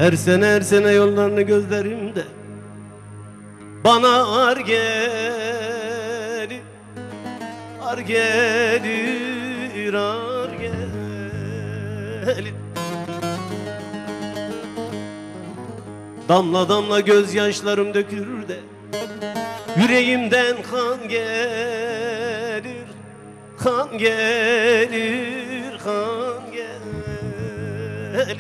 Her sene yollarını gözlerimde bana ar gelir, ar gelir, ar gelir. Damla damla gözyaşlarım dökülür de yüreğimden kan gelir, kan gelir, kan gelir.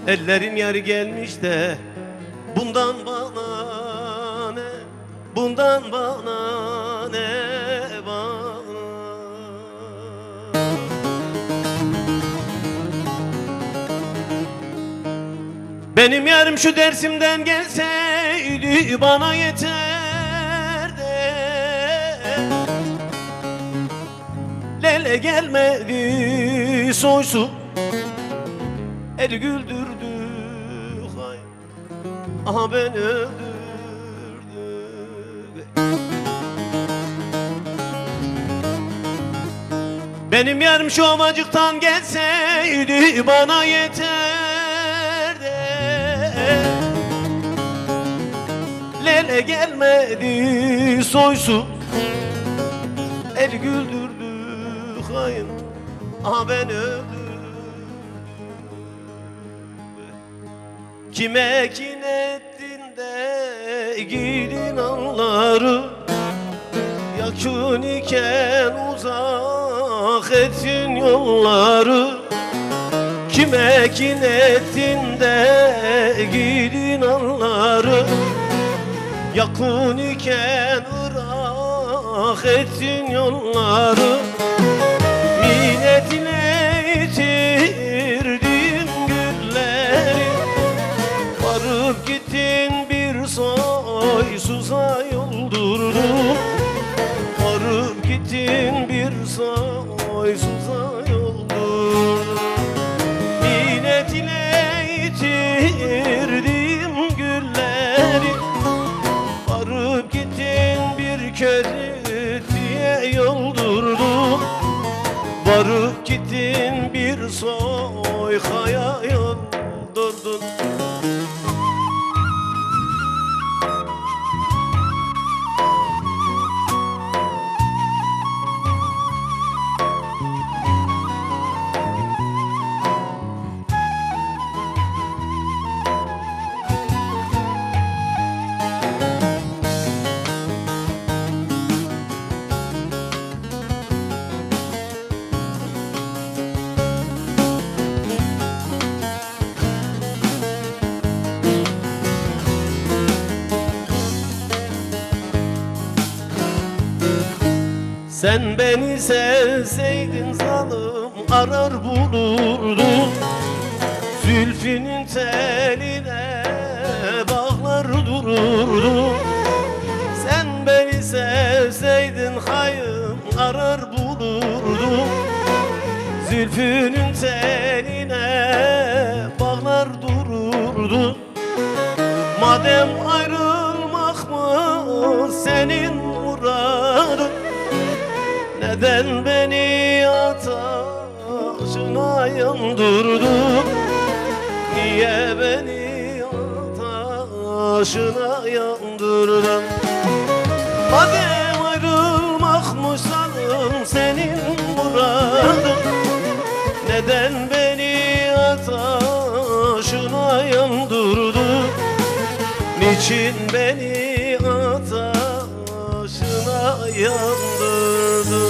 Ellerin yar gelmiş de bundan bana ne, bundan bana ne, bana. Benim yarım şu Dersim'den gelseydi bana yeter de Lele gelmedi soysun, el güldürdü, hay, aha beni öldürdü. Benim yarım şu Ovacık'tan gelseydi bana yeter de Lele gelmedi soysun, el güldürdü, hain, aha beni öldürdü. Kime kin ettin de gidin anları, yakın iken uzak ettin yolları. Kime kin ettin de gidin anları, yakın iken ırak ettin yolları. Minnetine yitirdim gülleri, varıp gittin bir soysuza yoldurdun. Varıp gittin bir soysuza yoldurdun. Minnetine yitirdim gülleri, varıp gittin bir kötüye yoldurdun. Varıp gittin bir soykaya yoldurdun. Sen beni sevseydin zalim arar bulurdun. Zülfünün teline bağlar dururdun. Sen beni sevseydin hayım arar bulurdun. Zülfünün teline bağlar dururdun. Madem ayrılmak mı senin muradın, neden beni ateşine yandırdın? Niye beni ateşine yandırdın? Madem ayrılmakmış sanırım senin muradın, neden beni ateşine yandırdın? Niçin beni ateşine yandırdın?